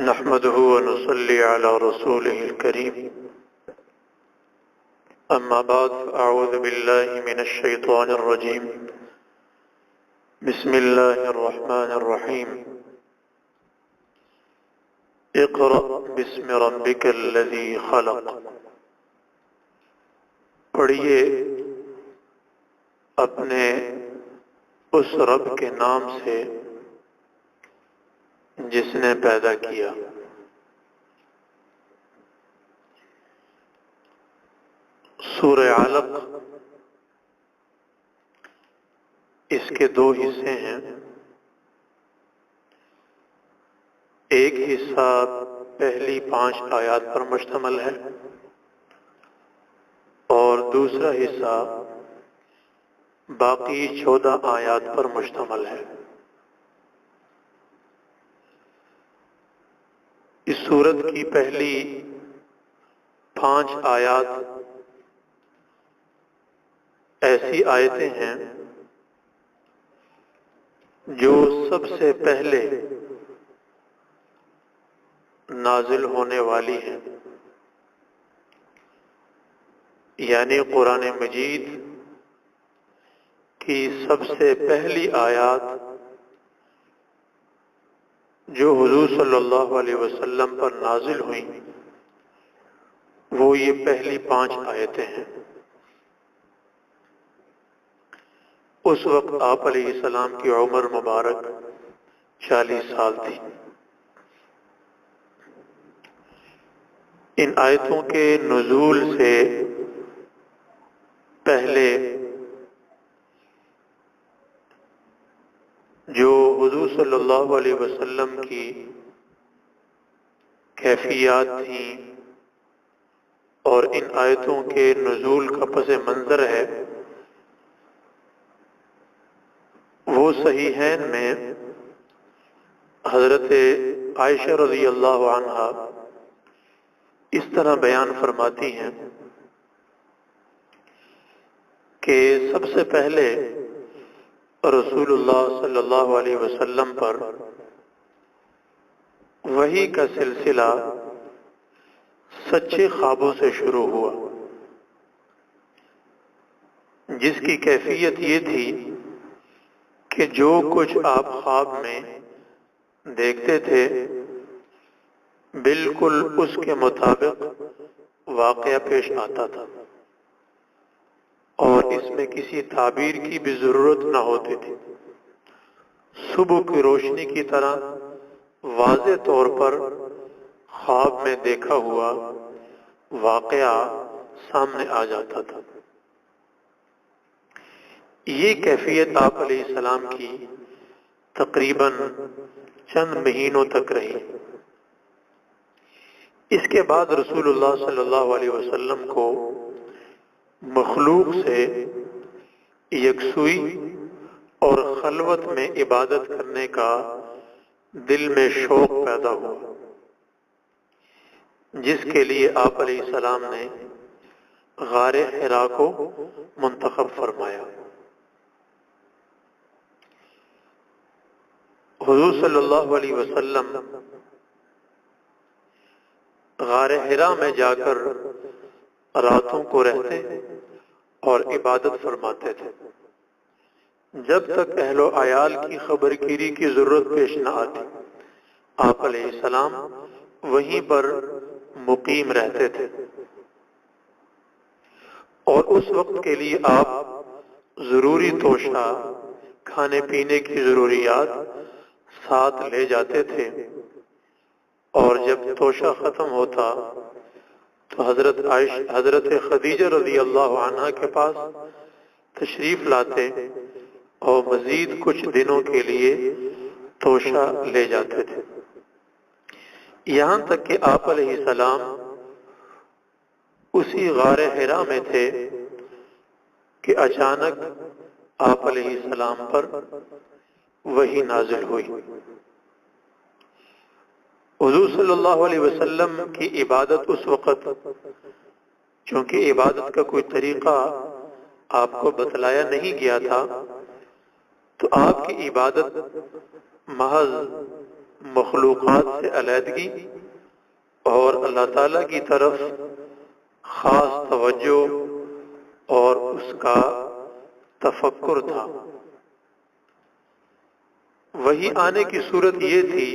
نحمده ونصلي على رسوله الكريم أما بعد أعوذ بالله من الشيطان الرجيم بسم الله الرحمن الرحيم اقرأ باسم ربك الذي خلق پڑھیے اپنے اس رب کے نام سے جس نے پیدا کیا۔ سورہ علق اس کے دو حصے ہیں، ایک حصہ پہلی 5 آیات پر مشتمل ہے اور دوسرا حصہ باقی 14 آیات پر مشتمل ہے۔ اس سورت کی پہلی 5 آیات ایسی آیتیں ہیں جو سب سے پہلے نازل ہونے والی ہیں، یعنی قرآن مجید کی سب سے پہلی آیات جو حضور صلی اللہ علیہ وسلم پر نازل ہوئیں وہ یہ پہلی 5 آیتیں ہیں۔ اس وقت آپ علیہ السلام کی عمر مبارک 40 سال تھی۔ ان آیتوں کے نزول سے پہلے جو حضور صلی اللہ علیہ وسلم کی کیفیات تھیں اور ان آیتوں کے نزول کا پس منظر ہے، وہ صحیحین میں حضرت عائشہ رضی اللہ عنہا اس طرح بیان فرماتی ہیں کہ سب سے پہلے رسول اللہ صلی اللہ علیہ وسلم پر وحی کا سلسلہ سچے خوابوں سے شروع ہوا، جس کی کیفیت یہ تھی کہ جو کچھ آپ خواب میں دیکھتے تھے بالکل اس کے مطابق واقعہ پیش آتا تھا اور اس میں کسی تعبیر کی بھی ضرورت نہ ہوتی تھی۔ صبح کی روشنی کی طرح واضح طور پر خواب میں دیکھا ہوا واقعہ سامنے آ جاتا تھا۔ یہ کیفیت آپ علیہ السلام کی تقریباً چند مہینوں تک رہی۔ اس کے بعد رسول اللہ صلی اللہ علیہ وسلم کو مخلوق سے یکسوئی اور خلوت میں عبادت کرنے کا دل میں شوق پیدا ہوا، جس کے لیے آپ علیہ السلام نے غار حرا کو منتخب فرمایا۔ حضور صلی اللہ علیہ وسلم غار حرا میں جا کر راتوں کو رہتے اور عبادت فرماتے تھے جب تک اہل و عیال کی خبر گیری کی ضرورت پیش نہ آتی۔ آپ علیہ السلام وہیں پر مقیم رہتے تھے اور اس وقت کے لیے آپ ضروری توشہ، کھانے پینے کی ضروریات ساتھ لے جاتے تھے، اور جب توشہ ختم ہوتا تو حضرت خدیجہ رضی اللہ عنہا کے پاس تشریف لاتے اور مزید کچھ دنوں کے لیے توشہ لے جاتے تھے، یہاں تک کہ آپ علیہ السلام اسی غار حرا میں تھے کہ اچانک آپ علیہ السلام پر وحی نازل ہوئی۔ حضور صلی اللہ علیہ وسلم کی عبادت اس وقت، چونکہ عبادت کا کوئی طریقہ آپ کو بتلایا نہیں گیا تھا، تو آپ کی عبادت محض مخلوقات سے علیحدگی اور اللہ تعالیٰ کی طرف خاص توجہ اور اس کا تفکر تھا۔ وہی آنے کی صورت یہ تھی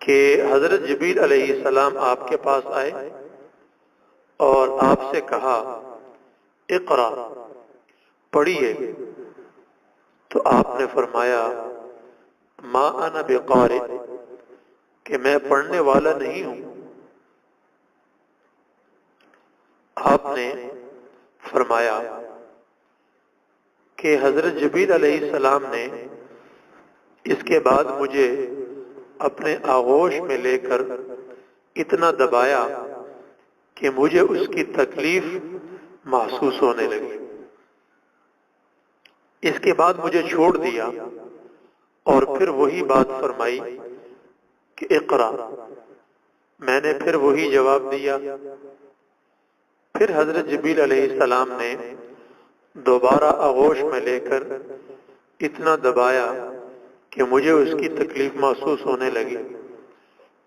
کہ حضرت جبریل علیہ السلام آپ کے پاس آئے اور آپ سے کہا اقرا، پڑھیے۔ تو آپ نے فرمایا ما انا بقارئ، کہ میں پڑھنے والا نہیں ہوں۔ آپ نے فرمایا کہ حضرت جبریل علیہ السلام نے اس کے بعد مجھے اپنے آغوش میں لے کر اتنا دبایا کہ مجھے اس کی تکلیف محسوس ہونے لگی۔ اس کے بعد مجھے چھوڑ دیا اور پھر وہی بات فرمائی کہ اقرا، میں نے پھر وہی جواب دیا۔ پھر حضرت جبریل علیہ السلام نے دوبارہ آغوش میں لے کر اتنا دبایا کہ مجھے اس کی تکلیف محسوس ہونے لگی،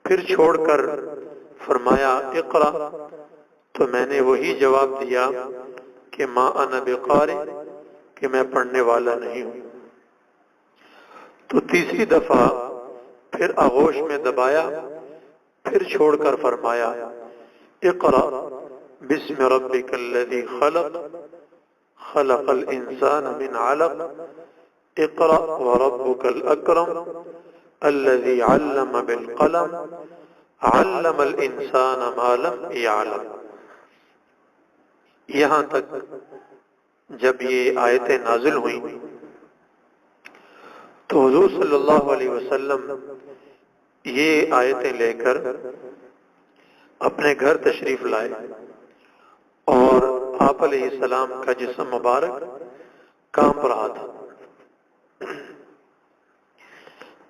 پھر چھوڑ کر فرمایا اقرا، تو میں نے وہی جواب دیا کہ ما انا بقارئ، کہ میں پڑھنے والا نہیں ہوں۔ تو تیسری دفعہ پھر آغوش میں دبایا، پھر چھوڑ کر فرمایا اقرا بسم ربک الذی خلق خلق الانسان من علق اقرا وربک الاکرم الذی علم بالقلم علم الانسان ما لم یعلم۔ یہاں تک جب یہ آیتیں نازل ہوئیں تو حضور صلی اللہ علیہ وسلم یہ آیتیں لے کر اپنے گھر تشریف لائے اور آپ علیہ السلام کا جسم مبارک کانپ رہا تھا۔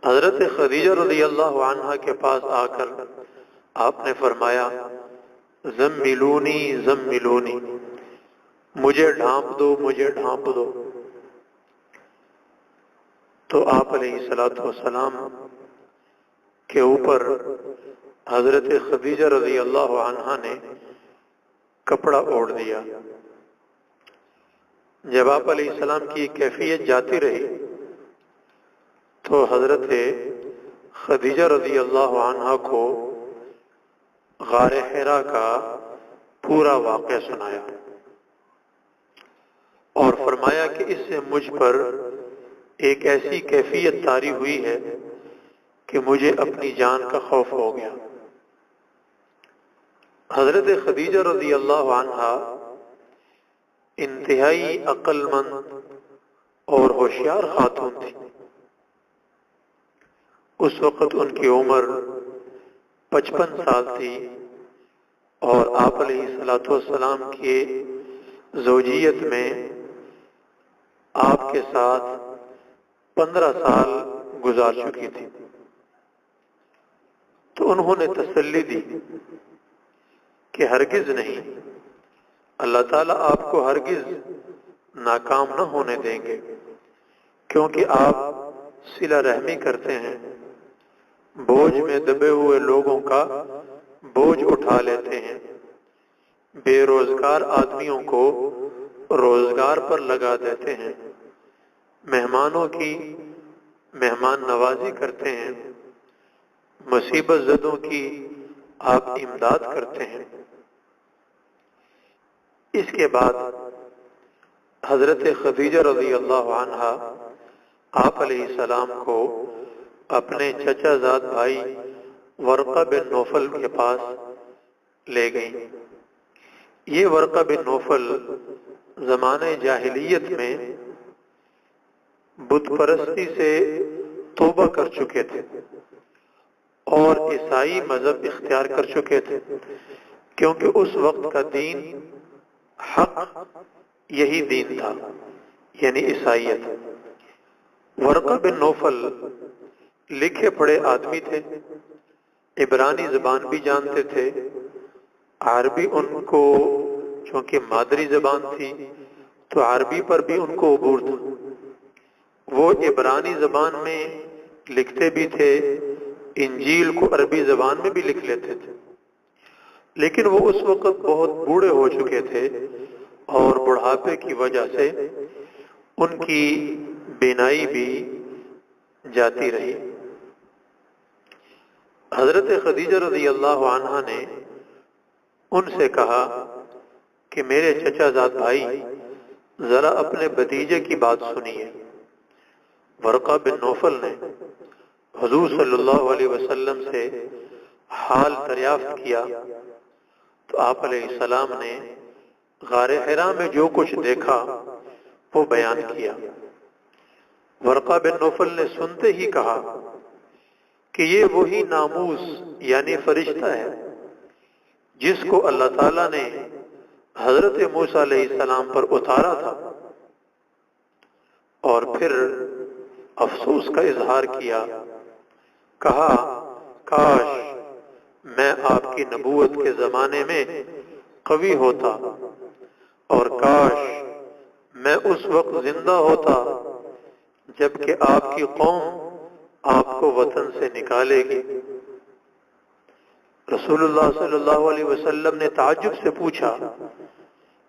حضرت خدیجہ رضی اللہ عنہا کے پاس آ کر آپ نے فرمایا زملونی زملونی، مجھے ڈھانپ دو، مجھے ڈھانپ دو۔ تو آپ علیہ السلام کے اوپر حضرت خدیجہ رضی اللہ عنہا نے کپڑا اوڑھ دیا۔ جب آپ علیہ السلام کی کیفیت جاتی رہی تو حضرت خدیجہ رضی اللہ عنہا کو غار حرا کا پورا واقعہ سنایا اور فرمایا کہ اس سے مجھ پر ایک ایسی کیفیت طاری ہوئی ہے کہ مجھے اپنی جان کا خوف ہو گیا۔ حضرت خدیجہ رضی اللہ عنہا انتہائی عقل مند اور ہوشیار خاتون تھی۔ اس وقت ان کی عمر 55 سال تھی اور آپ علیہ السلام کی زوجیت میں آپ کے ساتھ 15 سال گزار چکی تھی۔ تو انہوں نے تسلی دی کہ ہرگز نہیں، اللہ تعالیٰ آپ کو ہرگز ناکام نہ ہونے دیں گے، کیونکہ آپ صلہ رحمی کرتے ہیں، بوجھ میں دبے ہوئے لوگوں کا بوجھ اٹھا لیتے ہیں، بے روزگار آدمیوں کو روزگار پر لگا دیتے ہیں، مہمانوں کی مہمان نوازی کرتے ہیں، مصیبت زدوں کی آپ امداد کرتے ہیں۔ اس کے بعد حضرت خدیجہ رضی اللہ عنہا آپ علیہ السلام کو اپنے چچا زاد بھائی ورقہ بن نوفل کے پاس لے گئیں۔ یہ ورقہ بن نوفل زمانہ جاہلیت میں بت پرستی سے توبہ کر چکے تھے اور عیسائی مذہب اختیار کر چکے تھے، کیونکہ اس وقت کا دین حق یہی دین تھا، یعنی عیسائیت۔ ورقہ بن نوفل لکھے پڑھے آدمی تھے، عبرانی زبان بھی جانتے تھے، عربی ان کو چونکہ مادری زبان تھی تو عربی پر بھی ان کو عبور تھا۔ وہ عبرانی زبان میں لکھتے بھی تھے، انجیل کو عربی زبان میں بھی لکھ لیتے تھے، لیکن وہ اس وقت بہت بوڑھے ہو چکے تھے اور بڑھاپے کی وجہ سے ان کی بینائی بھی جاتی رہی۔ حضرت خدیجہ رضی اللہ عنہا نے ان سے کہا کہ میرے چچا زاد بھائی، ذرا اپنے بھتیجے کی بات سنیے۔ ورقہ بن نوفل نے حضور صلی اللہ علیہ وسلم سے حال دریافت کیا تو آپ علیہ السلام نے غار حرا میں جو کچھ دیکھا وہ بیان کیا۔ ورقہ بن نوفل نے سنتے ہی کہا کہ یہ وہی ناموس یعنی فرشتہ ہے جس کو اللہ تعالیٰ نے حضرت موسیٰ علیہ السلام پر اتارا تھا، اور پھر افسوس کا اظہار کیا، کہا کاش میں آپ کی نبوت کے زمانے میں قوی ہوتا، اور کاش میں اس وقت زندہ ہوتا جبکہ آپ کی قوم آپ کو وطن سے نکالے گی۔ رسول اللہ صلی اللہ علیہ وسلم نے تعجب سے پوچھا،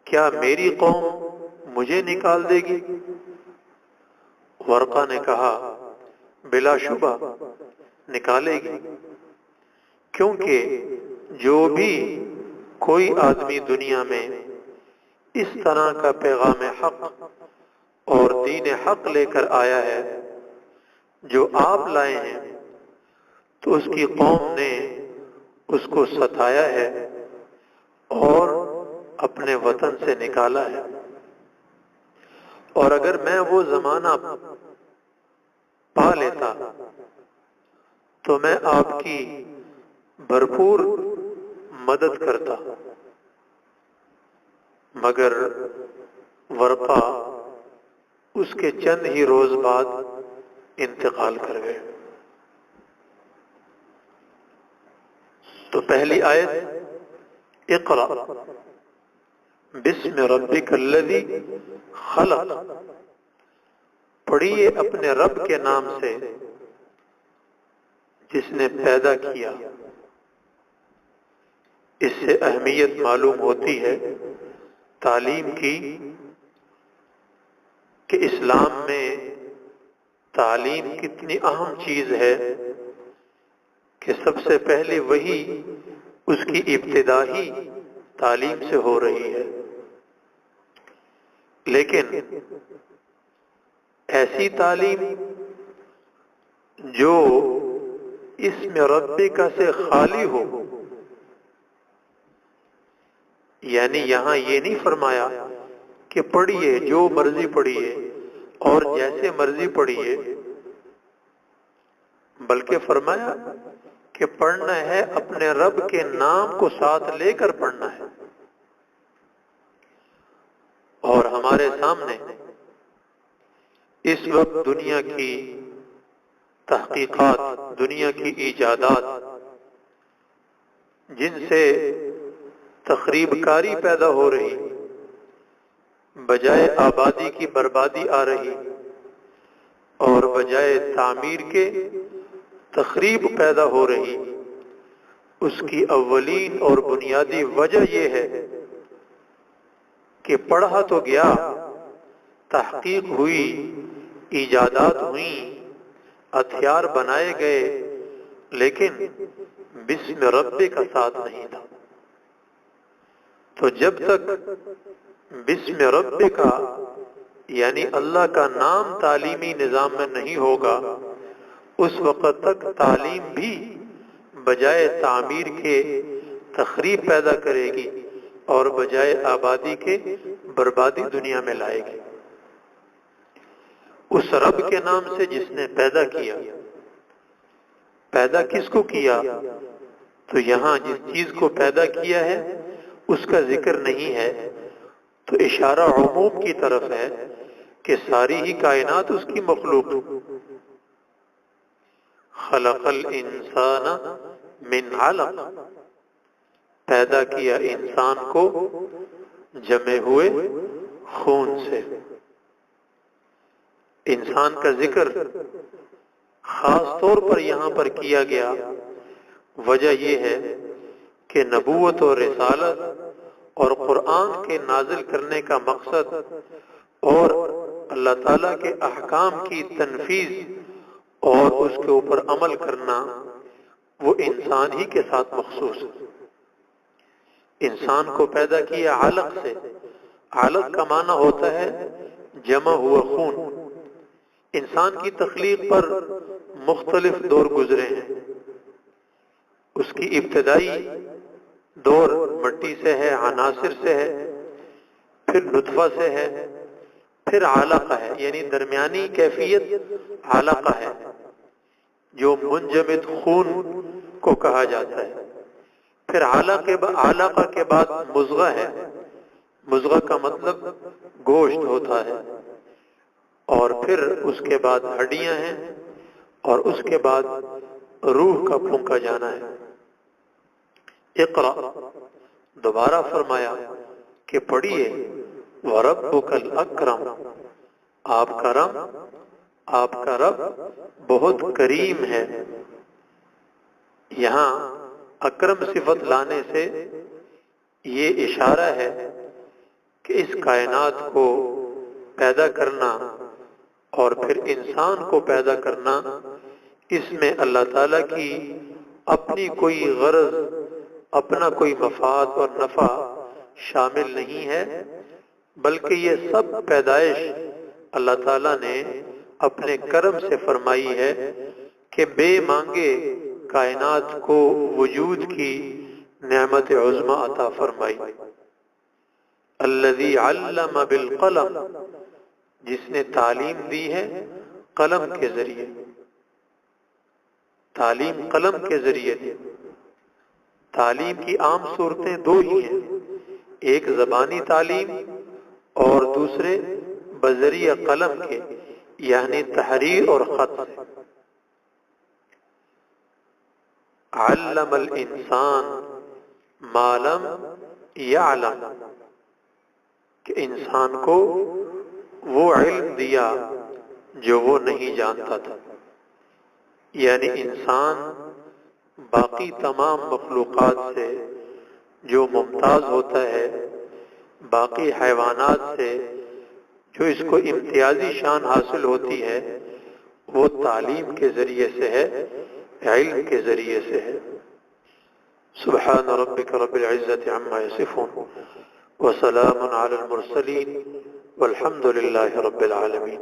کیا میری قوم مجھے نکال دے گی؟ ورقہ نے کہا، بلا شبہ نکالے گی، کیونکہ جو بھی کوئی آدمی دنیا میں اس طرح کا پیغام حق اور دین حق لے کر آیا ہے جو آپ لائے ہیں، تو اس کی قوم نے اس کو ستایا ہے اور اپنے وطن سے نکالا ہے، اور اگر میں وہ زمانہ پا لیتا تو میں آپ کی بھرپور مدد کرتا، مگر ورقہ اس کے چند ہی روز بعد انتقال کر گئے۔ تو پہلی آیت اقرأ بسم ربک الذی خلق، پڑھیے اپنے رب کے نام سے جس نے پیدا کیا۔ اس سے اہمیت معلوم ہوتی ہے تعلیم کی کہ اسلام میں تعلیم کتنی اہم چیز ہے کہ سب سے پہلے وہی اس کی ابتدائی تعلیم سے ہو رہی ہے، لیکن ایسی تعلیم جو اسم ربک سے خالی ہو، یعنی یہاں یہ نہیں فرمایا کہ پڑھیے جو مرضی پڑھیے اور جیسے مرضی پڑھیے، بلکہ فرمایا کہ پڑھنا ہے اپنے رب کے نام کو ساتھ لے کر پڑھنا ہے۔ اور ہمارے سامنے اس وقت دنیا کی تحقیقات، دنیا کی ایجادات جن سے تخریب کاری پیدا ہو رہی، بجائے آبادی کی بربادی آ رہی، اور بجائے تعمیر کے تخریب پیدا ہو رہی، اس کی اولین اور بنیادی وجہ یہ ہے کہ پڑھا تو گیا، تحقیق ہوئی، ایجادات ہوئیں، ہتھیار بنائے گئے، لیکن بسم رب کا ساتھ نہیں تھا۔ تو جب تک بسم رب کا یعنی اللہ کا نام تعلیمی نظام میں نہیں ہوگا، اس وقت تک تعلیم بھی بجائے تعمیر کے تخریب پیدا کرے گی اور بجائے آبادی کے بربادی دنیا میں لائے گی۔ اس رب کے نام سے جس نے پیدا کیا، پیدا کس کو کیا؟ تو یہاں جس چیز کو پیدا کیا ہے اس کا ذکر نہیں ہے، تو اشارہ عموم کی طرف ہے کہ ساری ہی کائنات اس کی مخلوق۔ خلق الانسان من علق، پیدا کیا انسان کو جمے ہوئے خون سے۔ انسان کا ذکر خاص طور پر یہاں پر کیا گیا، وجہ یہ ہے کہ نبوت اور رسالت اور قرآن کے نازل کرنے کا مقصد اور اللہ تعالیٰ کے احکام کی تنفیذ اور اس کے اوپر عمل کرنا وہ انسان ہی کے ساتھ مخصوص ہے۔ انسان کو پیدا کیا علق سے، علق کا معنی ہوتا ہے جمع ہوا خون۔ انسان کی تخلیق پر مختلف دور گزرے ہیں۔ اس کی ابتدائی دور مٹی سے ہے، عناصر سے ہے، پھر نطفہ سے ہے، پھر علقہ ہے، یعنی درمیانی کیفیت علقہ ہے جو منجمد خون کو کہا جاتا ہے۔ پھر علقہ کے بعد مضغہ ہے، مضغہ کا مطلب گوشت ہوتا ہے، اور پھر اس کے بعد ہڈیاں ہیں، اور اس کے بعد روح کا پھونکا جانا ہے۔ اقرا، دوبارہ فرمایا کہ پڑھیے، وَرَبُّكَ الْأَكْرَمُ، آپ کا رب بہت کریم ہے۔ یہاں اکرم صفت لانے سے یہ اشارہ ہے کہ اس کائنات کو پیدا کرنا اور پھر انسان کو پیدا کرنا، اس میں اللہ تعالیٰ کی اپنی کوئی غرض، اپنا کوئی مفاد اور نفع شامل نہیں ہے، بلکہ یہ سب پیدائش اللہ تعالیٰ نے اپنے کرم سے فرمائی ہے کہ بے مانگے کائنات کو وجود کی نعمت عظمی عطا فرمائی۔ الذی علم بالقلم، جس نے تعلیم دی ہے قلم کے ذریعے، تعلیم قلم کے ذریعے دی۔ تعلیم کی عام صورتیں دو ہی ہیں، ایک زبانی تعلیم اور دوسرے بذریعہ قلم کے، یعنی تحریر اور خط سے۔ علم الانسان ما لم یعلم، کہ انسان کو وہ علم دیا جو وہ نہیں جانتا تھا، یعنی انسان باقی تمام مخلوقات سے جو ممتاز ہوتا ہے، باقی حیوانات سے جو اس کو امتیازی شان حاصل ہوتی ہے، وہ تعلیم کے ذریعے سے ہے، علم کے ذریعے سے ہے۔ سبحان ربک رب العزت عما یصفون وسلام علی المرسلین والحمد للہ رب العالمین۔